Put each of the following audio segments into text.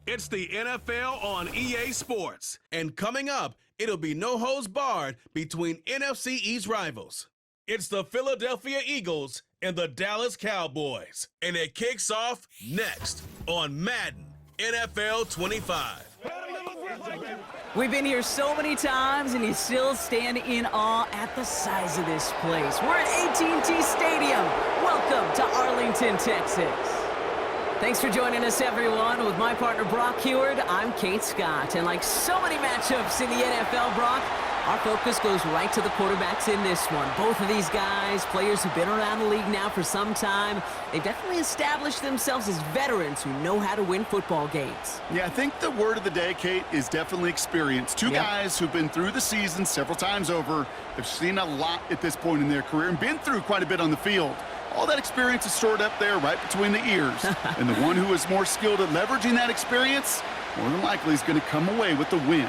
It's the NFL on EA Sports. And coming up, it'll be no holds barred between NFC East rivals. It's the Philadelphia Eagles and the Dallas Cowboys. And it kicks off next on Madden NFL 25. We've been here so many times, and you still stand in awe at the size of this place. We're at AT&T Stadium. Welcome to Arlington, Texas. Thanks for joining us, everyone. With my partner, Brock Heward, I'm Kate Scott. And like so many matchups in the NFL, Brock, our focus goes right to the quarterbacks in this one. Both of these guys, players who've been around the league now for some time, they've definitely established themselves as veterans who know how to win football games. Yeah, I think the word of the day, Kate, is definitely experience. Two guys who've been through the season several times over, have seen a lot at this point in their career, and been through quite a bit on the field. All that experience is stored up there right between the ears. And the one who is more skilled at leveraging that experience, more than likely is going to come away with the win.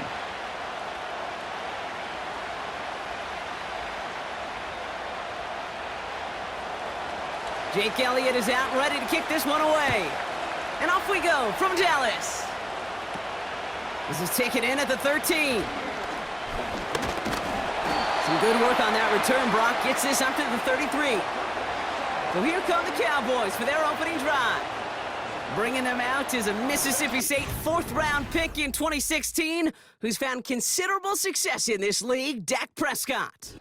Jake Elliott is out, ready to kick this one away. And off we go from Dallas. This is taken in at the 13. Some good work on that return. Brock gets this up to the 33. So here come the Cowboys for their opening drive. Bringing them out is a Mississippi State fourth-round pick in 2016 who's found considerable success in this league, Dak Prescott.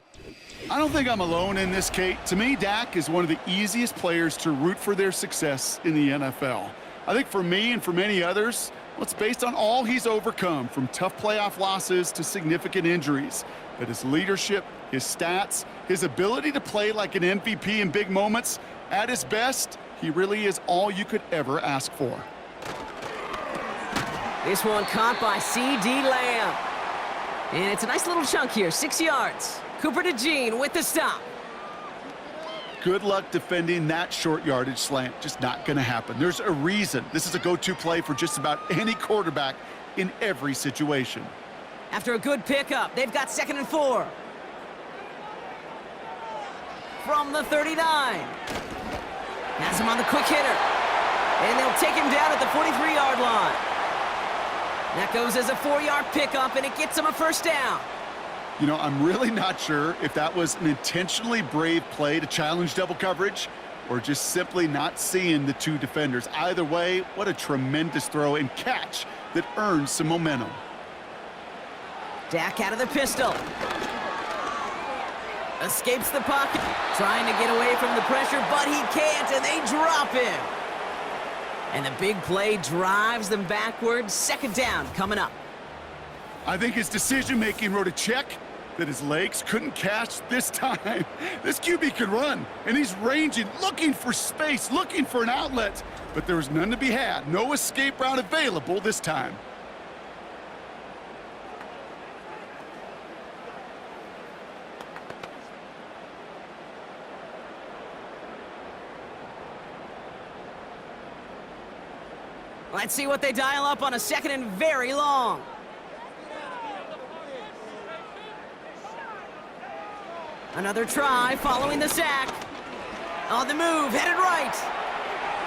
I don't think I'm alone in this, Kate. To me, Dak is one of the easiest players to root for their success in the NFL. I think for me and for many others, well, it's based on all he's overcome, from tough playoff losses to significant injuries. But his leadership, his stats, his ability to play like an MVP in big moments, at his best, he really is all you could ever ask for. This one caught by C.D. Lamb. And it's a nice little chunk here, 6 yards. Cooper DeJean with the stop. Good luck defending that short yardage slant. Just not going to happen. There's a reason. This is a go-to play for just about any quarterback in every situation. After a good pickup, they've got 2nd and 4. From the 39. Has him on the quick hitter. And they'll take him down at the 43-yard line. That goes as a 4-yard pickup, and it gets him a first down. You know, I'm really not sure if that was an intentionally brave play to challenge double coverage or just simply not seeing the two defenders. Either way, what a tremendous throw and catch that earns some momentum. Dak out of the pistol. Escapes the pocket. Trying to get away from the pressure, but he can't, and they drop him. And the big play drives them backwards. 2nd down coming up. I think his decision-making wrote a check that his legs couldn't catch this time. This QB could run, and he's ranging, looking for space, looking for an outlet. But there was none to be had. No escape route available this time. Let's see what they dial up on a 2nd and very long. Another try following the sack. On the move, headed right.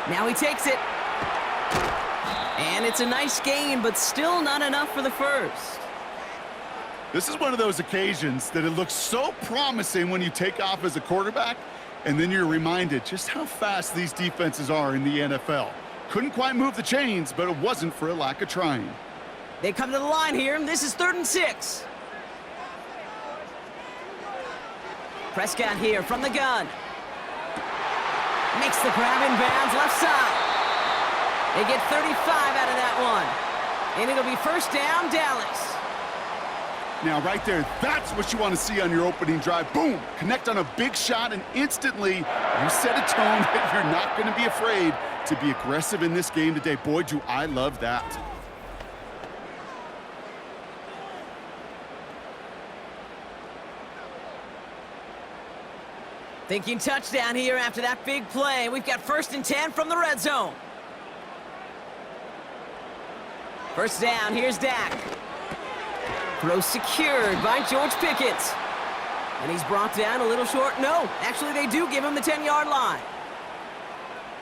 Now he takes it. And it's a nice gain, but still not enough for the first. This is one of those occasions that it looks so promising when you take off as a quarterback, and then you're reminded just how fast these defenses are in the NFL. Couldn't quite move the chains, but it wasn't for a lack of trying. They come to the line here, and this is 3rd and 6. Prescott here from the gun. Makes the grab in bounds, left side. They get 35 out of that one. And it'll be first down, Dallas. Now, right there, that's what you want to see on your opening drive. Boom! Connect on a big shot, and instantly you set a tone that you're not going to be afraid to be aggressive in this game today. Boy, do I love that. Thinking touchdown here after that big play. We've got 1st and 10 from the red zone. First down, here's Dak. Throw secured by George Pickett. And he's brought down a little short. No, actually they do give him the 10-yard line.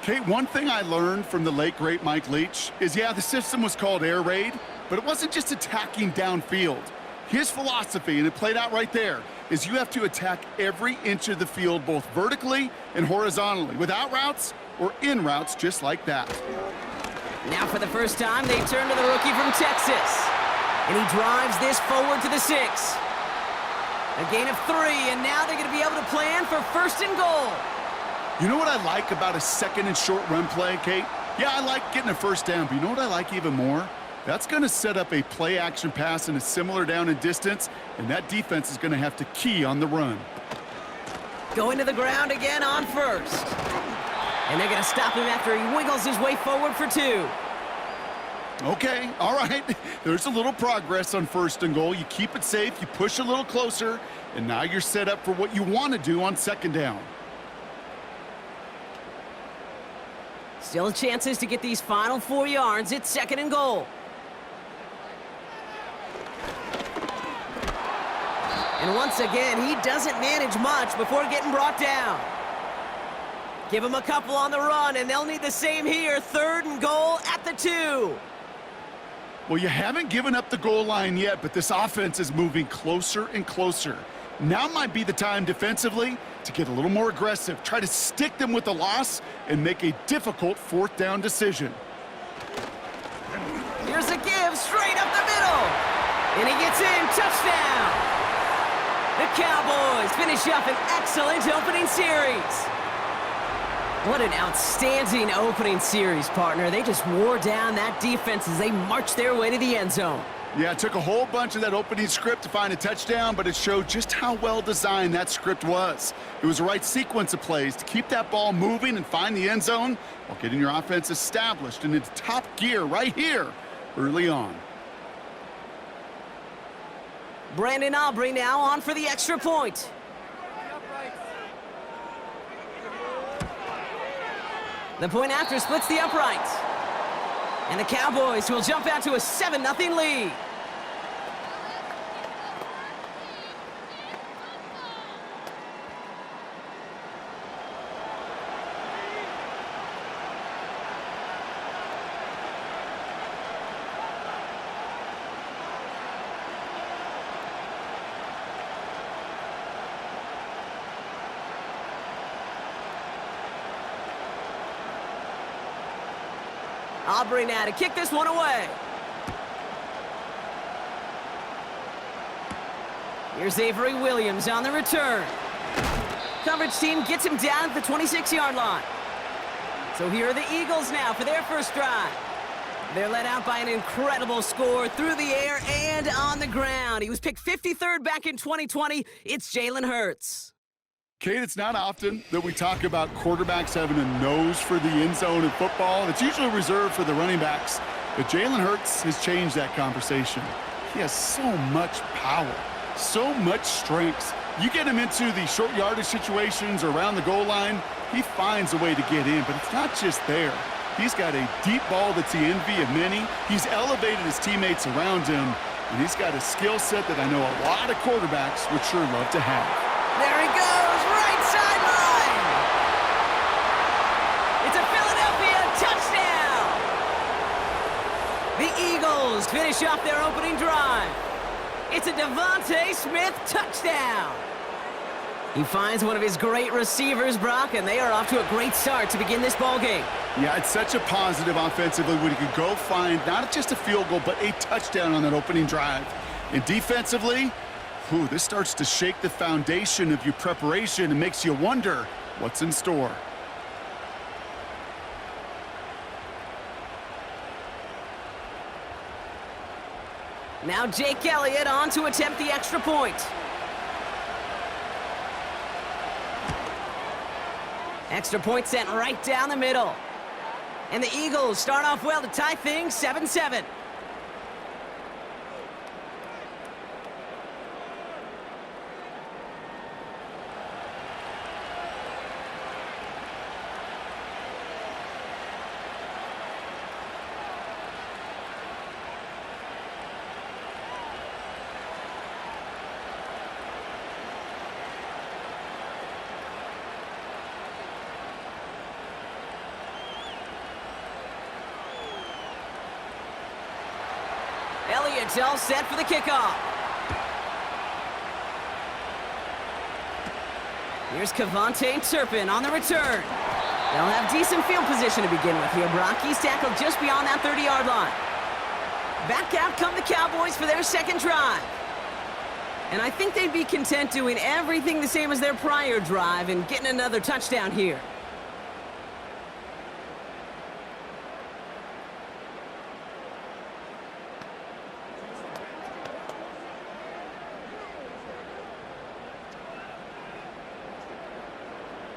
Kate, one thing I learned from the late, great Mike Leach is, yeah, the system was called air raid, but it wasn't just attacking downfield. His philosophy, and it played out right there, is you have to attack every inch of the field, both vertically and horizontally, without routes or in routes just like that. Now for the first time, they turn to the rookie from Texas. And he drives this forward to the 6. A gain of 3, and now they're going to be able to plan for 1st and goal. You know what I like about a 2nd and short run play, Kate? Yeah, I like getting a 1st down, but you know what I like even more? That's going to set up a play-action pass in a similar down and distance, and that defense is going to have to key on the run. Going to the ground again on 1st. And they're going to stop him after he wiggles his way forward for 2. Okay, all right. There's a little progress on 1st and goal. You keep it safe, you push a little closer, and now you're set up for what you want to do on 2nd down. Still chances to get these final 4 yards. It's 2nd and goal. And once again, he doesn't manage much before getting brought down. Give him a couple on the run, and they'll need the same here. 3rd and goal at the 2. Well, you haven't given up the goal line yet, but this offense is moving closer and closer. Now might be the time defensively to get a little more aggressive, try to stick them with the loss, and make a difficult 4th down decision. Here's a give straight up the middle. And he gets in. Touchdown. The Cowboys finish off an excellent opening series. What an outstanding opening series, partner. They just wore down that defense as they marched their way to the end zone. Yeah, it took a whole bunch of that opening script to find a touchdown, but it showed just how well designed that script was. It was the right sequence of plays to keep that ball moving and find the end zone while getting your offense established and into top gear right here early on. Brandon Aubrey now on for the extra point. The point after splits the uprights. And the Cowboys will jump out to a 7-0 lead. Aubrey now to kick this one away. Here's Avery Williams on the return. Coverage team gets him down at the 26-yard line. So here are the Eagles now for their first drive. They're led out by an incredible score through the air and on the ground. He was picked 53rd back in 2020. It's Jalen Hurts. Kate, it's not often that we talk about quarterbacks having a nose for the end zone in football. It's usually reserved for the running backs. But Jalen Hurts has changed that conversation. He has so much power, so much strength. You get him into the short yardage situations or around the goal line, he finds a way to get in. But it's not just there. He's got a deep ball that's the envy of many. He's elevated his teammates around him. And he's got a skill set that I know a lot of quarterbacks would sure love to have. There he goes, right sideline. It's a Philadelphia touchdown. The Eagles finish off their opening drive. It's a Devontae Smith touchdown. He finds one of his great receivers, Brock, and they are off to a great start to begin this ball game. Yeah, it's such a positive offensively when you can go find not just a field goal, but a touchdown on that opening drive. And defensively, this starts to shake the foundation of your preparation and makes you wonder what's in store. Now Jake Elliott on to attempt the extra point. Extra point sent right down the middle. And the Eagles start off well to tie things 7-7. Elliott's all set for the kickoff. Here's Kevontae Turpin on the return. They'll have decent field position to begin with here, Brock. He's tackled just beyond that 30-yard line. Back out come the Cowboys for their second drive. And I think they'd be content doing everything the same as their prior drive and getting another touchdown here.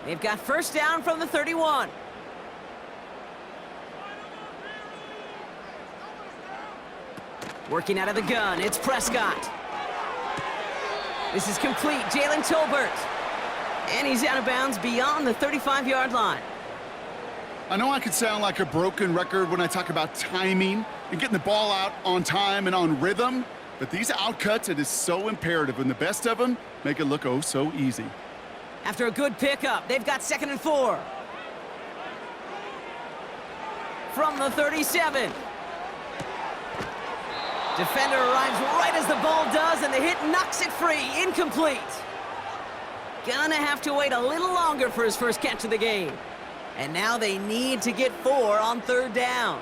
They've got first down from the 31. Working out of the gun, it's Prescott. This is complete, Jalen Tolbert. And he's out of bounds beyond the 35-yard line. I know I could sound like a broken record when I talk about timing and getting the ball out on time and on rhythm, but these outcuts, it is so imperative, and the best of them make it look oh so easy. After a good pickup, they've got 2nd and 4. From the 37. Defender arrives right as the ball does, and the hit knocks it free. Incomplete. Gonna have to wait a little longer for his first catch of the game. And now they need to get 4 on 3rd down.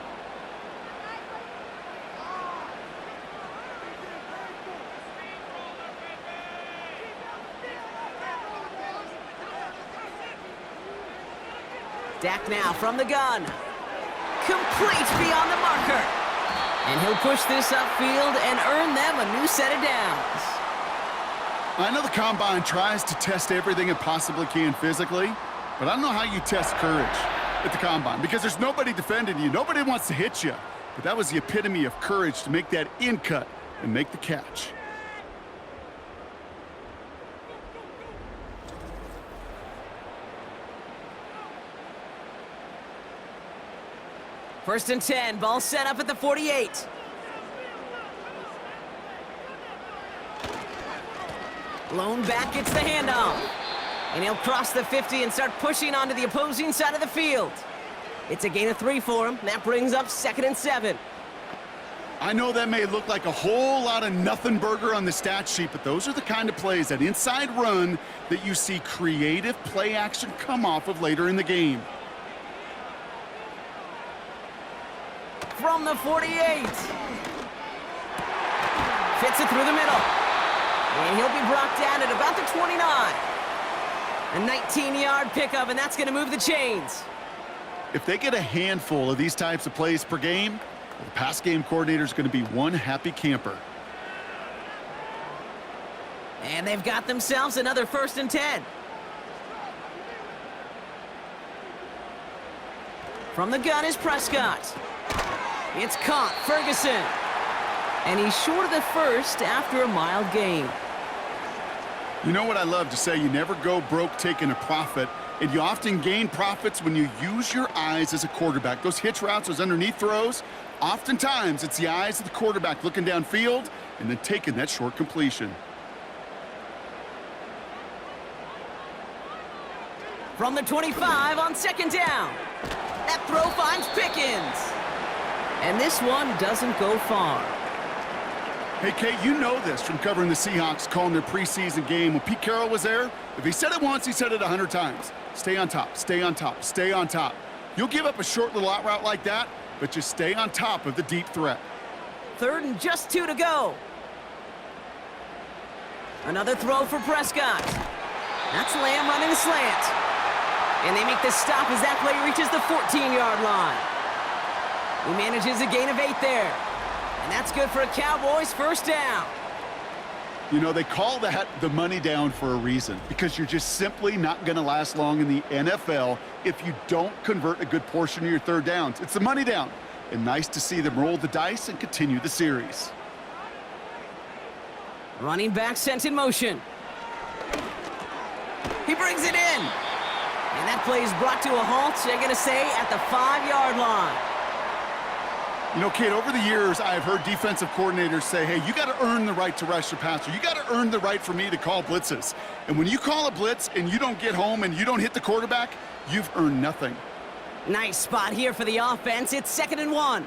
Dak now from the gun. Complete beyond the marker. And he'll push this upfield and earn them a new set of downs. I know the Combine tries to test everything it possibly can physically, but I don't know how you test courage at the Combine because there's nobody defending you. Nobody wants to hit you. But that was the epitome of courage to make that in cut and make the catch. First and 10, ball set up at the 48. Lone back gets the handoff. And he'll cross the 50 and start pushing onto the opposing side of the field. It's a gain of 3 for him. That brings up 2nd and 7. I know that may look like a whole lot of nothing burger on the stat sheet, but those are the kind of plays, that inside run, that you see creative play action come off of later in the game. From the 48. Fits it through the middle. And he'll be brought down at about the 29. A 19-yard pickup, and that's going to move the chains. If they get a handful of these types of plays per game, the pass game coordinator is going to be one happy camper. And they've got themselves another 1st and 10. From the gun is Prescott. It's caught, Ferguson. And he's short of the first after a mild gain. You know what I love to say? You never go broke taking a profit, and you often gain profits when you use your eyes as a quarterback. Those hitch routes, those underneath throws, oftentimes it's the eyes of the quarterback looking downfield and then taking that short completion. From the 25 on 2nd down. That throw finds Pickens. And this one doesn't go far. Hey, Kate, you know this from covering the Seahawks, calling their preseason game. When Pete Carroll was there, if he said it once, he said it 100 times. Stay on top, stay on top, stay on top. You'll give up a short little out route like that, but just stay on top of the deep threat. 3rd and just 2 to go. Another throw for Prescott. That's Lamb running the slant. And they make the stop as that play reaches the 14-yard line. He manages a gain of 8 there. And that's good for a Cowboys 1st down. You know, they call that the money down for a reason, because you're just simply not going to last long in the NFL if you don't convert a good portion of your 3rd downs. It's the money down. And nice to see them roll the dice and continue the series. Running back sent in motion. He brings it in. And that play is brought to a halt, they're going to say, at the 5-yard line. You know, Kate, over the years, I've heard defensive coordinators say, hey, you got to earn the right to rush your passer. You got to earn the right for me to call blitzes. And when you call a blitz and you don't get home and you don't hit the quarterback, you've earned nothing. Nice spot here for the offense. It's 2nd and 1.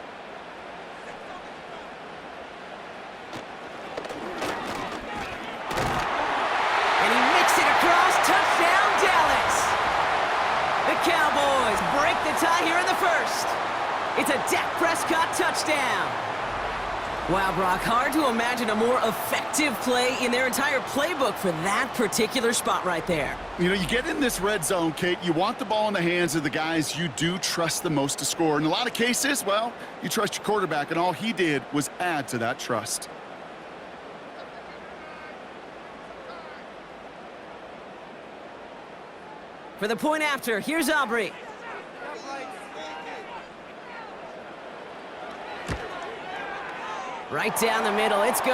It's a Dak Prescott touchdown. Wow, Brock, hard to imagine a more effective play in their entire playbook for that particular spot right there. You know, you get in this red zone, Kate, you want the ball in the hands of the guys you do trust the most to score. In a lot of cases, well, you trust your quarterback, and all he did was add to that trust. For the point after, here's Aubrey. Right down the middle, it's good.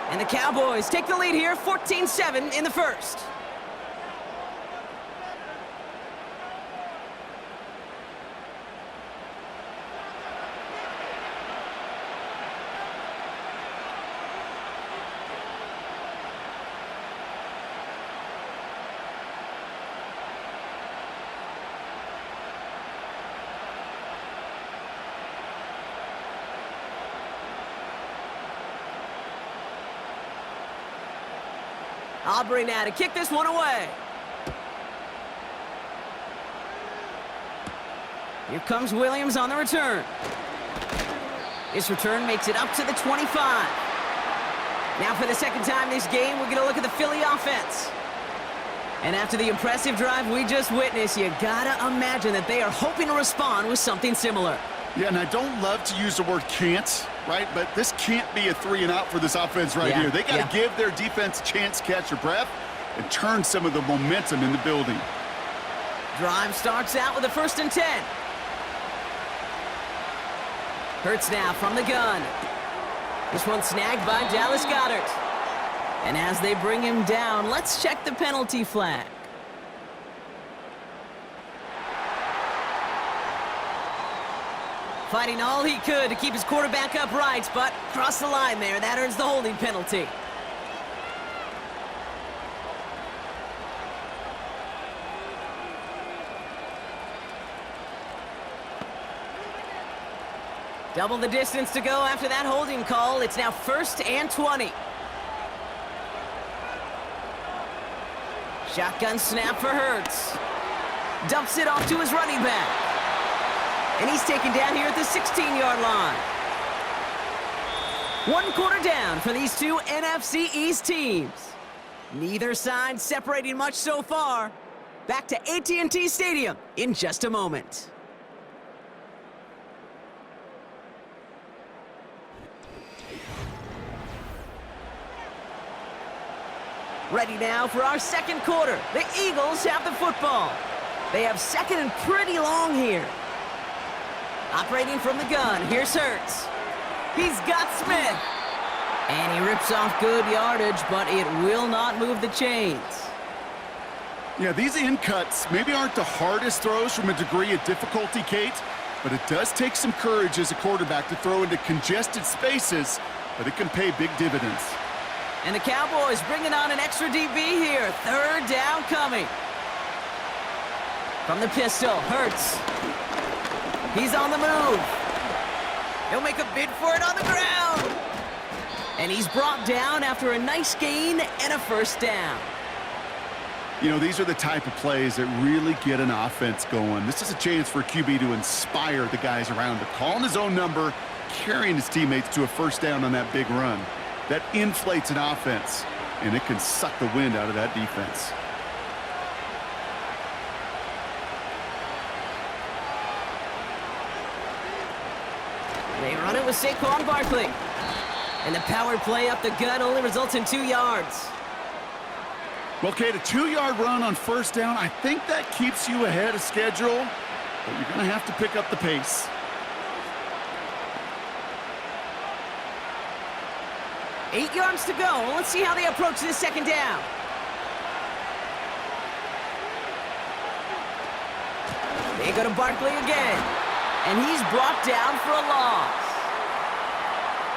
And the Cowboys take the lead here, 14-7 in the first. Aubrey now to kick this one away. Here comes Williams on the return. This return makes it up to the 25. Now for the second time this game, we're going to look at the Philly offense. And after the impressive drive we just witnessed, you gotta imagine that they are hoping to respond with something similar. Yeah, and I don't love to use the word can't, right? But this can't be a 3-and-out for this offense here. They got to give their defense a chance to catch their breath and turn some of the momentum in the building. Drive starts out with a 1st and 10. Hurts now from the gun. This one snagged by Dallas Goedert. And as they bring him down, let's check the penalty flag. Fighting all he could to keep his quarterback upright, but crossed the line there. That earns the holding penalty. Double the distance to go after that holding call. It's now 1st and 20. Shotgun snap for Hurts. Dumps it off to his running back. And he's taken down here at the 16-yard line. 1 quarter down for these two NFC East teams. Neither side separating much so far. Back to AT&T Stadium in just a moment. Ready now for our second quarter. The Eagles have the football. They have second and pretty long here. Operating from the gun, here's Hurts. He's got Smith. And he rips off good yardage, but it will not move the chains. Yeah, these in cuts maybe aren't the hardest throws from a degree of difficulty, Kate, but it does take some courage as a quarterback to throw into congested spaces, but it can pay big dividends. And the Cowboys bringing on an extra DB here. 3rd down coming. From the pistol, Hurts. He's on the move. He'll make a bid for it on the ground. And he's brought down after a nice gain and a 1st down. You know, these are the type of plays that really get an offense going. This is a chance for a QB to inspire the guys around him. Calling his own number, carrying his teammates to a 1st down on that big run. That inflates an offense, and it can suck the wind out of that defense. They run it with Saquon Barkley. And the power play up the gut only results in 2 yards. Well, Kate, a 2-yard run on 1st down, I think that keeps you ahead of schedule, but you're going to have to pick up the pace. 8 yards to go. Let's see how they approach this 2nd down. They go to Barkley again. And he's brought down for a loss.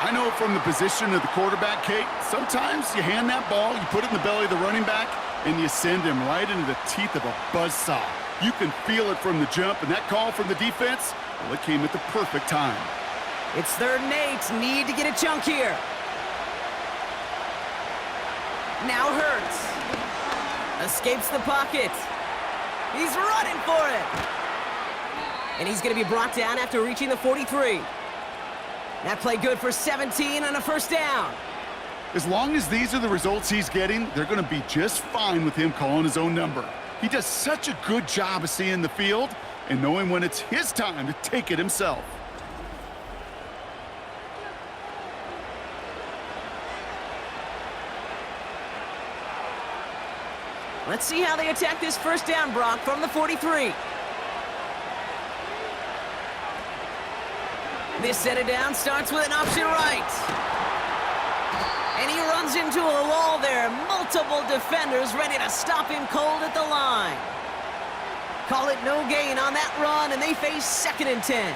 I know from the position of the quarterback, Kate, sometimes you hand that ball, you put it in the belly of the running back, and you send him right into the teeth of a buzzsaw. You can feel it from the jump, and that call from the defense, well, it came at the perfect time. It's 3rd and 8. Need to get a chunk here. Now Hurts. Escapes the pocket. He's running for it. And he's going to be brought down after reaching the 43. That play good for 17 and a first down. As long as these are the results he's getting, they're going to be just fine with him calling his own number. He does such a good job of seeing the field and knowing when it's his time to take it himself. Let's see how they attack this first down, Brock, from the 43. This set it down starts with an option right. And he runs into a wall there. Multiple defenders ready to stop him cold at the line. Call it no gain on that run, and they face 2nd and 10.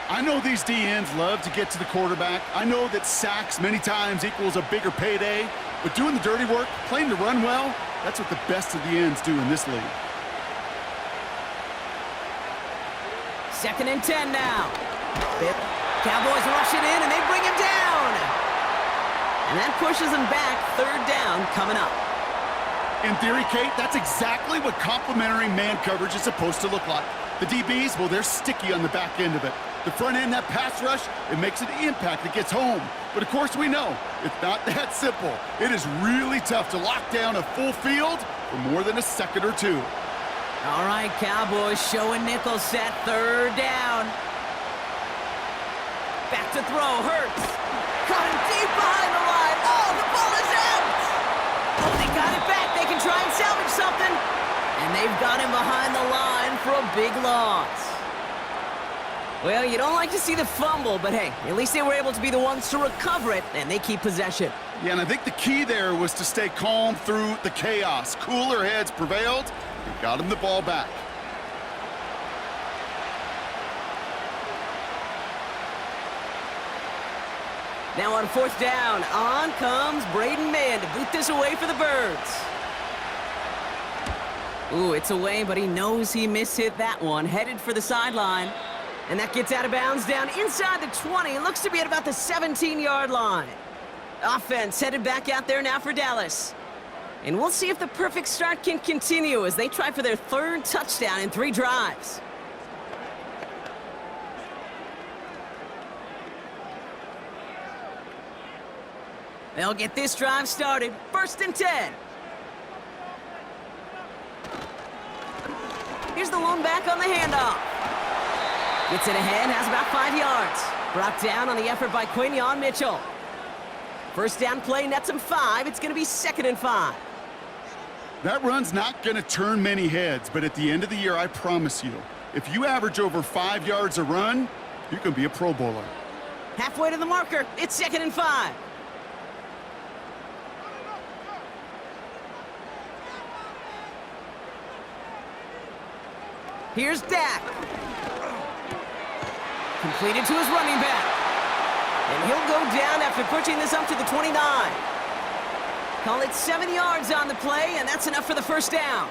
I know these DNs love to get to the quarterback. I know that sacks many times equals a bigger payday, but doing the dirty work, playing to run well, that's what the best of the ends do in this league. 2nd and 10 now. Cowboys rush it in, and they bring him down. And that pushes him back. 3rd down coming up. In theory, Kate, that's exactly what complementary man coverage is supposed to look like. The DBs, well, they're sticky on the back end of it. The front end, that pass rush, it makes an impact that gets home. But of course we know, it's not that simple. It is really tough to lock down a full field for more than a second or two. All right, Cowboys showing nickel set. 3rd down. Back to throw, Hurts. Caught him deep behind the line. Oh, the ball is out! Oh, they got it back. They can try and salvage something. And they've got him behind the line for a big loss. Well, you don't like to see the fumble, but hey, at least they were able to be the ones to recover it, and they keep possession. Yeah, and I think the key there was to stay calm through the chaos. Cooler heads prevailed and got him the ball back. Now on 4th down, on comes Braden Mann to boot this away for the Birds. Ooh, it's away, but he knows he mishit that one. Headed for the sideline. And that gets out of bounds down inside the 20. It looks to be at about the 17-yard line. Offense headed back out there now for Dallas. And we'll see if the perfect start can continue as they try for their 3rd touchdown in 3 drives. They'll get this drive started. 1st and 10. Here's the lone back on the handoff. Gets it ahead, has about 5 yards. Brought down on the effort by Quinion Mitchell. First down play nets him 5. It's going to be 2nd and 5. That run's not going to turn many heads, but at the end of the year, I promise you, if you average over 5 yards a run, you can be a Pro Bowler. Halfway to the marker. It's 2nd and 5. Here's Dak. Completed to his running back. And he'll go down after pushing this up to the 29. Call it 7 yards on the play, and that's enough for the first down.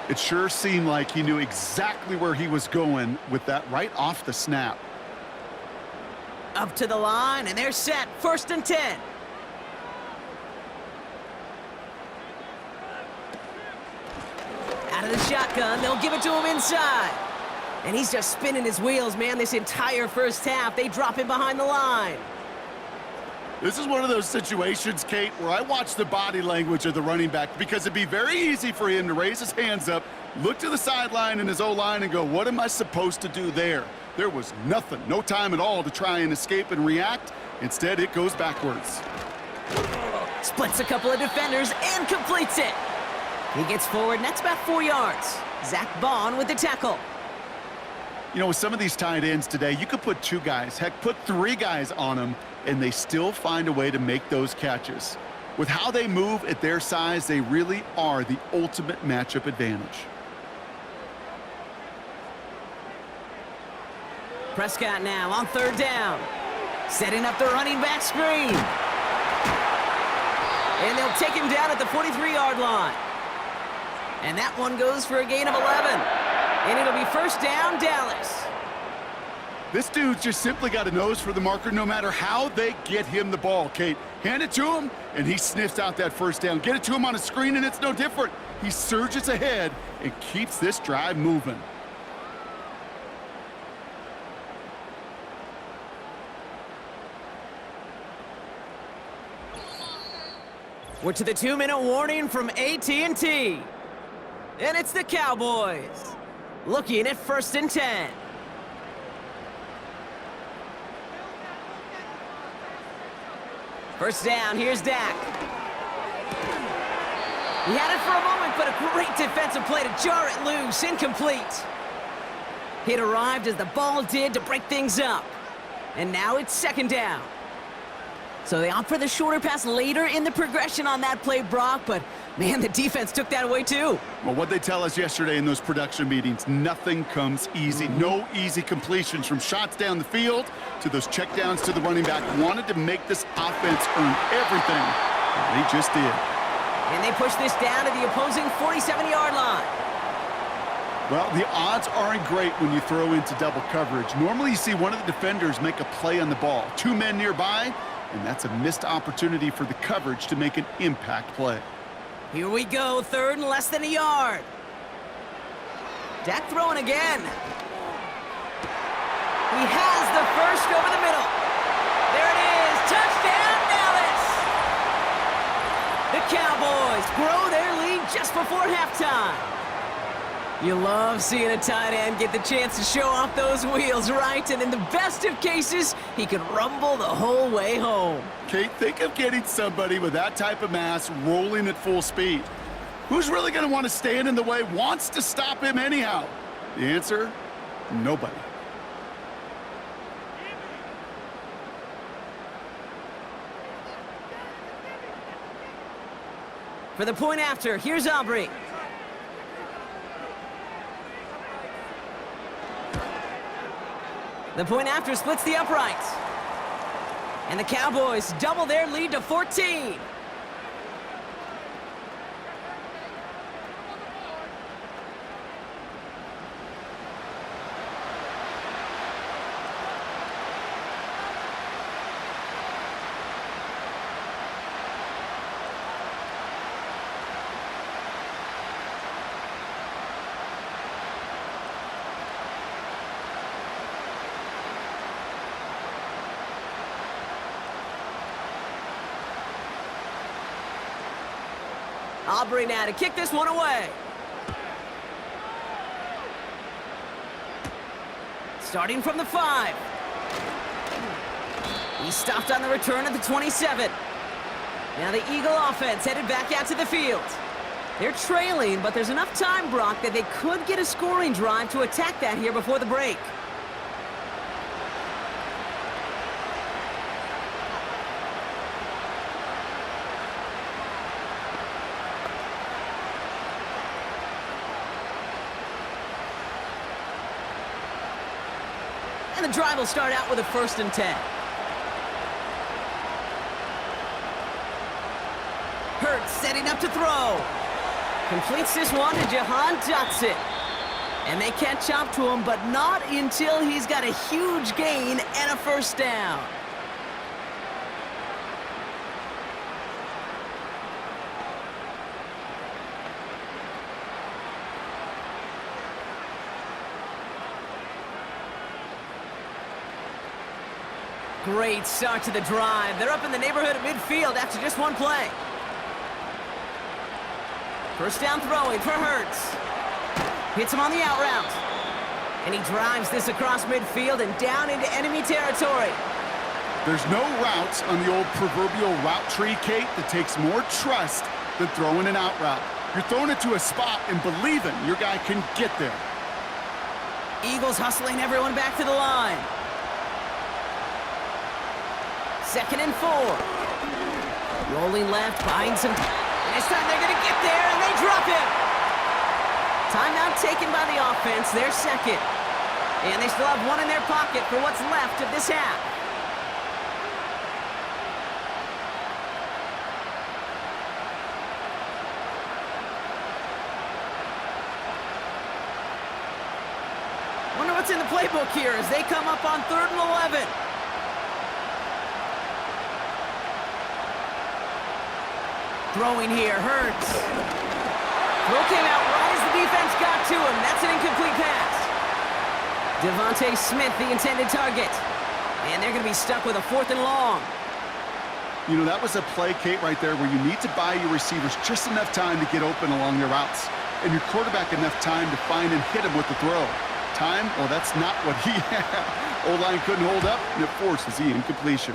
It sure seemed like he knew exactly where he was going with that right off the snap. Up to the line, and they're set. 1st and 10. Out of the shotgun, they'll give it to him inside. And he's just spinning his wheels, man, this entire first half. They drop him behind the line. This is one of those situations, Kate, where I watch the body language of the running back because it'd be very easy for him to raise his hands up, look to the sideline in his O-line and go, what am I supposed to do there? There was nothing, no time at all to try and escape and react. Instead, it goes backwards. Splits a couple of defenders and completes it. He gets forward, and that's about 4 yards. Zach Bond with the tackle. You know, with some of these tight ends today, you could put 2 guys, heck, put 3 guys on them, and they still find a way to make those catches. With how they move at their size, they really are the ultimate matchup advantage. Prescott now on 3rd down. Setting up the running back screen. And they'll take him down at the 43-yard line. And that one goes for a gain of 11. And it'll be first down, Dallas. This dude's just simply got a nose for the marker no matter how they get him the ball, Kate. Hand it to him, and he sniffs out that first down. Get it to him on a screen, and it's no different. He surges ahead and keeps this drive moving. We're to the 2-minute warning from AT&T. And it's the Cowboys. Looking at 1st and 10. First down, here's Dak. He had it for a moment, but a great defensive play to jar it loose, incomplete. It arrived as the ball did to break things up. And now it's 2nd down. So they opt for the shorter pass later in the progression on that play, Brock, but man, the defense took that away too. Well, what they tell us yesterday in those production meetings, nothing comes easy. No easy completions from shots down the field to those checkdowns to the running back. Wanted to make this offense earn everything. They just did. And they push this down to the opposing 47-yard line. Well, the odds aren't great when you throw into double coverage. Normally you see one of the defenders make a play on the ball. 2 men nearby, and that's a missed opportunity for the coverage to make an impact play. Here we go, 3rd and less than a yard. Dak throwing again. He has the first over the middle. There it is, touchdown Dallas! The Cowboys grow their lead just before halftime. You love seeing a tight end get the chance to show off those wheels, right? And in the best of cases, he can rumble the whole way home. Kate, think of getting somebody with that type of mass rolling at full speed. Who's really going to want to stand in the way, wants to stop him anyhow? The answer, nobody. For the point after, here's Aubrey. The point after splits the uprights. And the Cowboys double their lead to 14. Aubrey now to kick this one away. Starting from the 5. He stopped on the return at the 27. Now the Eagle offense headed back out to the field. They're trailing, but there's enough time, Brock, that they could get a scoring drive to attack that here before the break. And the drive will start out with a 1st and 10. Hurts setting up to throw. Completes this one to Jahan Dotson. And they catch up to him, but not until he's got a huge gain and a 1st down. Great start to the drive. They're up in the neighborhood of midfield after just one play. 1st down throwing for Hurts. Hits him on the out route. And he drives this across midfield and down into enemy territory. There's no routes on the old proverbial route tree, Kate, that takes more trust than throwing an out route. You're throwing it to a spot and believing your guy can get there. Eagles hustling everyone back to the line. 2nd and 4. Rolling left, behind some... And this time they're going to get there, and they drop him. Timeout taken by the offense, their 2nd. And they still have one in their pocket for what's left of this half. Wonder what's in the playbook here as they come up on 3rd and 11. Throwing here, Hurts. Throw came out right as the defense got to him. That's an incomplete pass. Devontae Smith, the intended target. And they're going to be stuck with a 4th and long. You know, that was a play, Kate, right there where you need to buy your receivers just enough time to get open along their routes, and your quarterback enough time to find and hit him with the throw. Time? Well, that's not what he had. O-line couldn't hold up, and it forces the incompletion.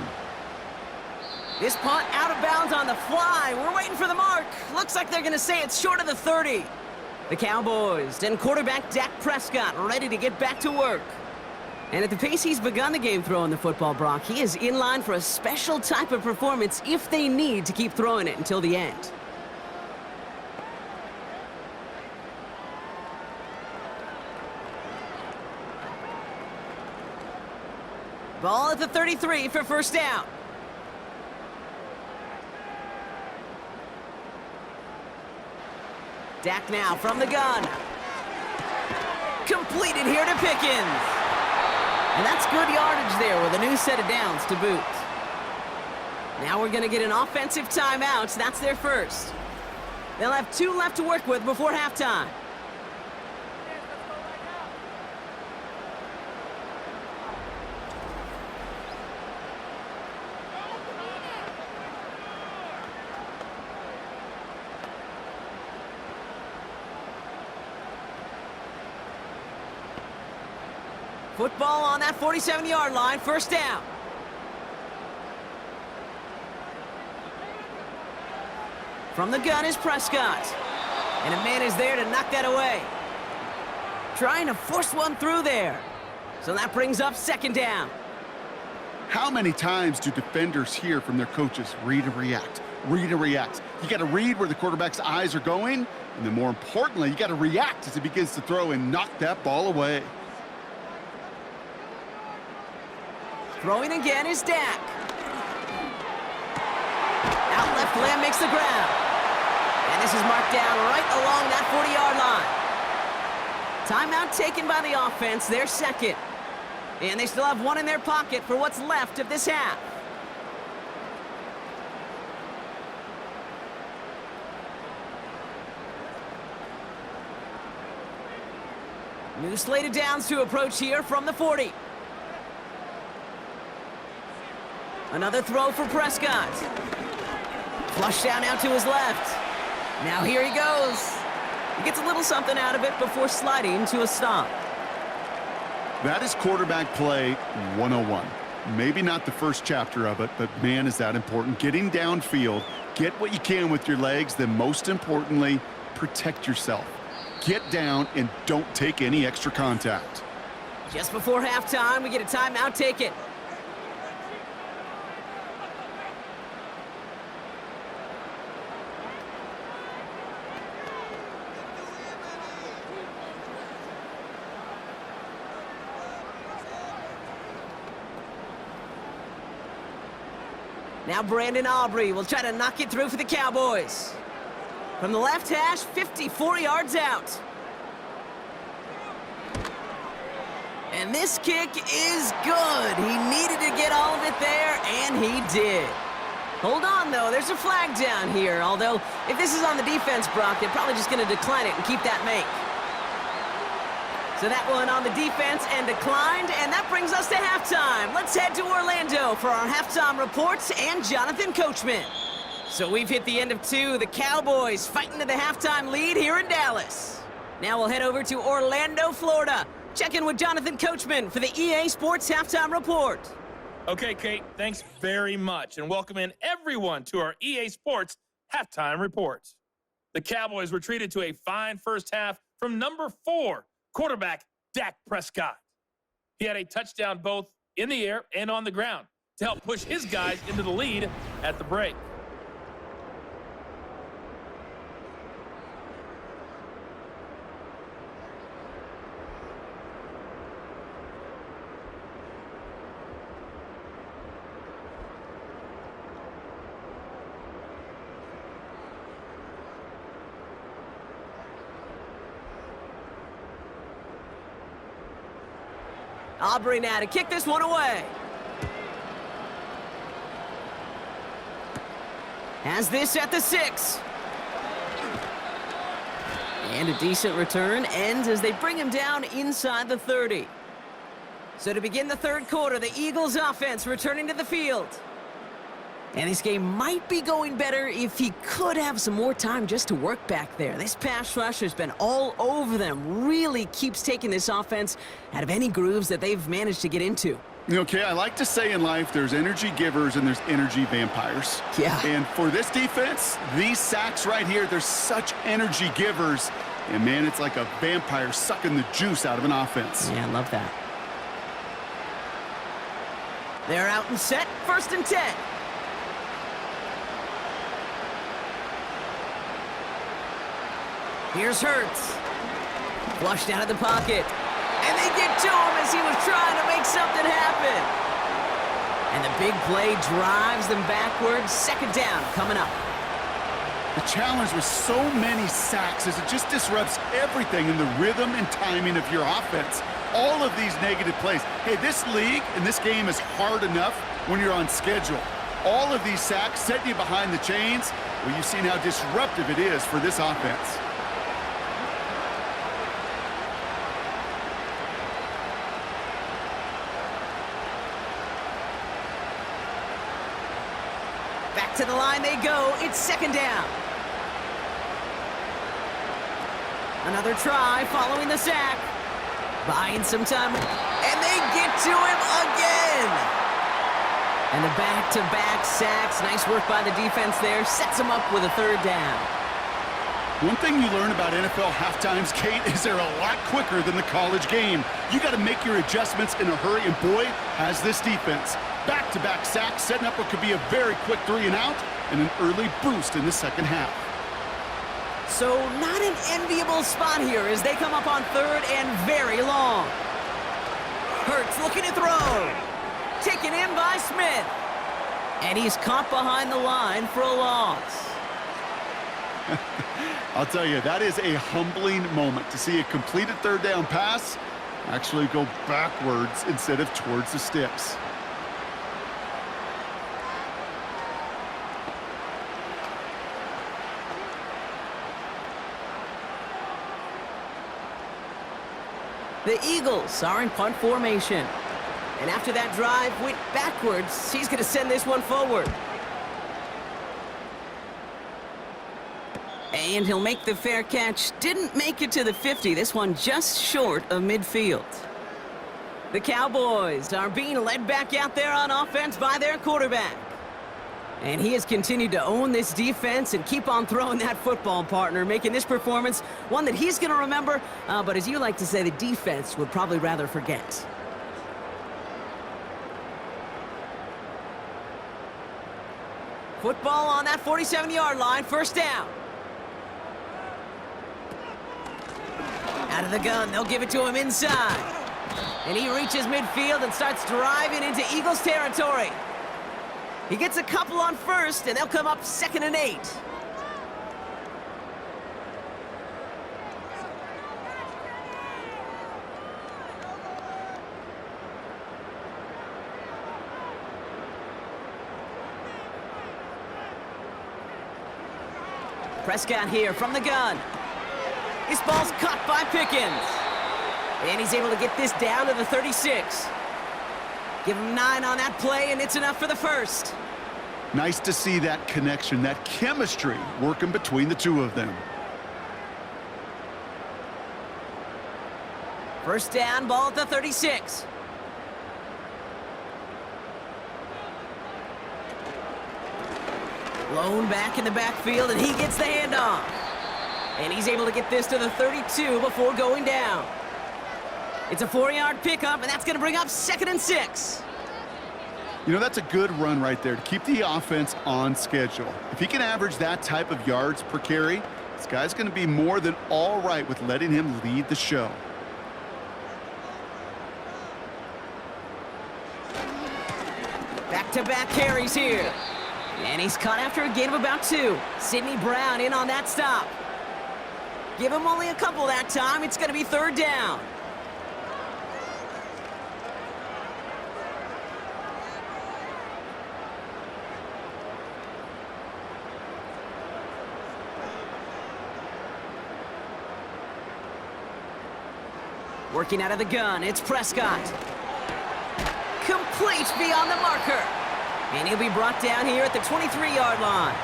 This punt out of bounds on the fly. We're waiting for the mark. Looks like they're going to say it's short of the 30. The Cowboys and quarterback Dak Prescott ready to get back to work. And at the pace he's begun the game throwing the football, Brock, he is in line for a special type of performance if they need to keep throwing it until the end. Ball at the 33 for first down. Dak now from the gun. Completed here to Pickens. And that's good yardage there with a new set of downs to boot. Now we're going to get an offensive timeout. That's their first. They'll have 2 left to work with before halftime. Football on that 47-yard line, first down. From the gun is Prescott. And a man is there to knock that away. Trying to force one through there. So that brings up second down. How many times do defenders hear from their coaches, read and react, read and react? You got to read where the quarterback's eyes are going, and then more importantly, you got to react as he begins to throw and knock that ball away. Throwing again is Dak. Out left, Lamb makes the ground. And this is marked down right along that 40-yard line. Timeout taken by the offense, their second. And they still have one in their pocket for what's left of this half. New slate of downs to approach here from the 40. Another throw for Prescott. Flush down out to his left. Now here he goes. He gets a little something out of it before sliding to a stop. That is quarterback play 101. Maybe not the first chapter of it, but man, is that important. Getting downfield, get what you can with your legs, then most importantly, protect yourself. Get down and don't take any extra contact. Just before halftime, we get a timeout taken. Now Brandon Aubrey will try to knock it through for the Cowboys. From the left hash, 54 yards out. And this kick is good. He needed to get all of it there, and he did. Hold on, though. There's a flag down here. Although, if this is on the defense, Brock, they're probably just going to decline it and keep that make. So that one on the defense and declined, and that brings us to halftime. Let's head to Orlando for our halftime reports and Jonathan Coachman. So we've hit the end of 2. The Cowboys fighting to the halftime lead here in Dallas. Now we'll head over to Orlando, Florida. Check in with Jonathan Coachman for the EA Sports Halftime Report. Okay, Kate, thanks very much, and welcome in everyone to our EA Sports Halftime Report. The Cowboys were treated to a fine first half from number 4, quarterback Dak Prescott. He had a touchdown both in the air and on the ground to help push his guys into the lead at the break. Aubrey now to kick this one away. Has this at the 6. And a decent return ends as they bring him down inside the 30. So to begin the third quarter, the Eagles offense returning to the field. And this game might be going better if he could have some more time just to work back there. This pass rush has been all over them. Really keeps taking this offense out of any grooves that they've managed to get into. Okay, I like to say in life there's energy givers and there's energy vampires. Yeah. And for this defense, these sacks right here, they're such energy givers. And, man, it's like a vampire sucking the juice out of an offense. Yeah, I love that. They're out and set. 1st and 10. Here's Hurts. Flushed out of the pocket. And they get to him as he was trying to make something happen. And the big play drives them backwards. 2nd down coming up. The challenge with so many sacks is it just disrupts everything in the rhythm and timing of your offense. All of these negative plays. Hey, this league and this game is hard enough when you're on schedule. All of these sacks setting you behind the chains. Well, you've seen how disruptive it is for this offense. Back to the line they go. It's 2nd down. Another try following the sack. Buying some time. And they get to him again. And the back-to-back sacks. Nice work by the defense there. Sets him up with a 3rd down. One thing you learn about NFL halftimes, Kate, is they're a lot quicker than the college game. You got to make your adjustments in a hurry, and boy, has this defense. Back-to-back sacks, setting up what could be a very quick 3-and-out, and an early boost in the 2nd half. So not an enviable spot here as they come up on 3rd and very long. Hurts looking to throw. Taken in by Smith. And he's caught behind the line for a loss. I'll tell you, that is a humbling moment to see a completed 3rd down pass actually go backwards instead of towards the sticks. The Eagles are in punt formation. And after that drive went backwards, he's going to send this one forward. And he'll make the fair catch. Didn't make it to the 50. This one just short of midfield. The Cowboys are being led back out there on offense by their quarterback. And he has continued to own this defense and keep on throwing that football, partner, making this performance one that he's going to remember, but as you like to say, the defense would probably rather forget. Football on that 47-yard line, 1st down. Out of the gun, they'll give it to him inside. And he reaches midfield and starts driving into Eagles territory. He gets a couple on 1st, and they'll come up 2nd and 8. Prescott here from the gun. This ball's caught by Pickens. And he's able to get this down to the 36. Give him 9 on that play, and it's enough for the 1st. Nice to see that connection, that chemistry working between the two of them. 1st down, ball at the 36. Lone back in the backfield, and he gets the handoff. And he's able to get this to the 32 before going down. It's a 4-yard pickup, and that's going to bring up 2nd and 6. You know, that's a good run right there to keep the offense on schedule. If he can average that type of yards per carry, this guy's going to be more than all right with letting him lead the show. Back-to-back carries here. And he's caught after a gain of about 2. Sidney Brown in on that stop. Give him only a couple that time. It's going to be 3rd down. Working out of the gun, it's Prescott. Complete beyond the marker. And he'll be brought down here at the 23-yard line.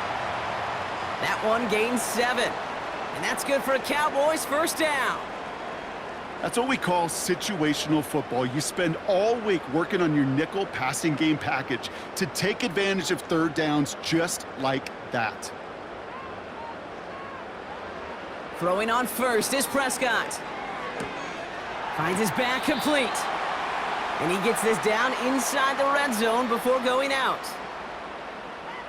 That one gains 7. And that's good for a Cowboys first down. That's what we call situational football. You spend all week working on your nickel passing game package to take advantage of third downs just like that. Throwing on first is Prescott. Finds his back complete. And he gets this down inside the red zone before going out.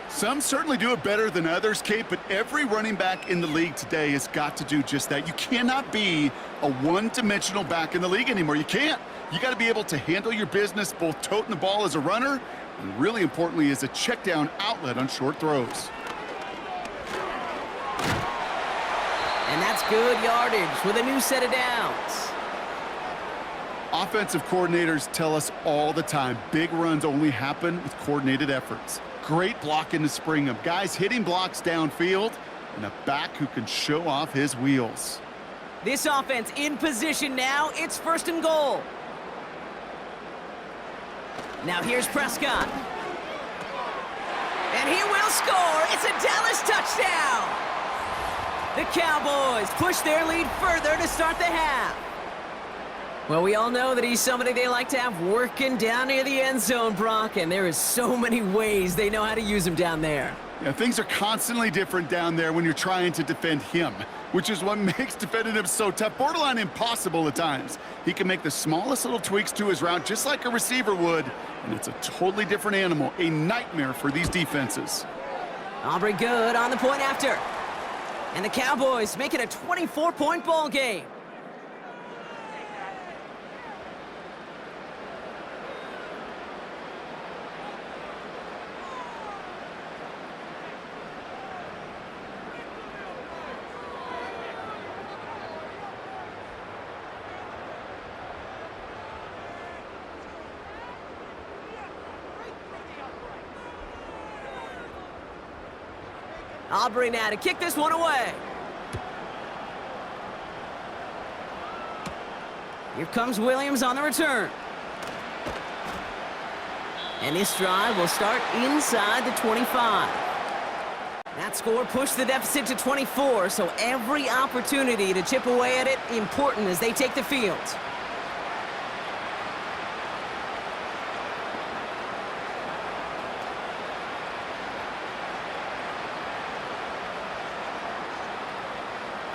Some certainly do it better than others, Kate, but every running back in the league today has got to do just that. You cannot be a one-dimensional back in the league anymore. You can't. You got to be able to handle your business, both toting the ball as a runner and really importantly as a check down outlet on short throws. And that's good yardage with a new set of downs. Offensive coordinators tell us all the time, big runs only happen with coordinated efforts. Great blocking to spring them. Guys hitting blocks downfield and a back who can show off his wheels. This offense in position now. It's 1st and goal. Now here's Prescott. And he will score. It's a Dallas touchdown. The Cowboys push their lead further to start the half. Well, we all know that he's somebody they like to have working down near the end zone, Brock, and there is so many ways they know how to use him down there. Yeah, things are constantly different down there when you're trying to defend him, which is what makes defending him so tough, borderline impossible at times. He can make the smallest little tweaks to his route just like a receiver would, and it's a totally different animal, a nightmare for these defenses. Aubrey good on the point after. And the Cowboys make it a 24-point ball game. Aubrey now to kick this one away. Here comes Williams on the return. And this drive will start inside the 25. That score pushed the deficit to 24, so every opportunity to chip away at it important as they take the field.